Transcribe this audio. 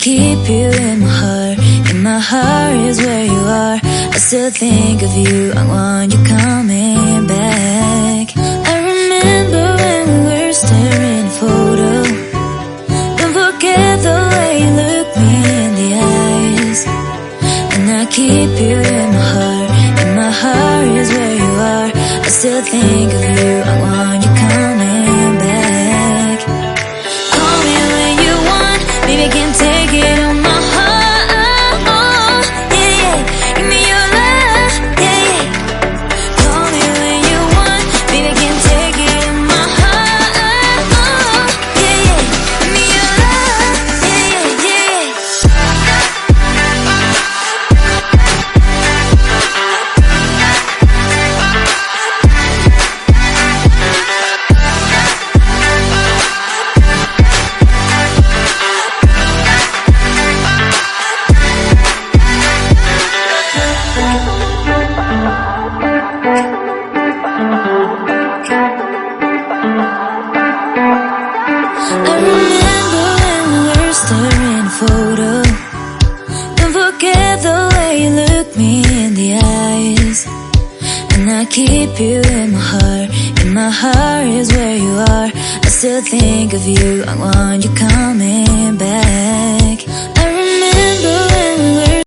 keep you in my heart. In my heart is where you are. I still think of you, I want you coming back. I remember when we were staring at a photo. Don't forget the way you look me in the eyes. And I keep you in my heart. In my heart is where you are. I still think of you, I want you coming back. Call me when you want, baby, I can't take it on my heart. Yeah, yeah, give me your love, yeah, yeah. Call me when you want, baby, I can't take it on my heart. Yeah, yeah, give me your love, yeah, yeah, yeah. I remember when we were staring at a photo. Don't forget the way you look me in the eyes. And I keep you in my heart. In my heart is where you are. I still think of you, I want you coming back. I remember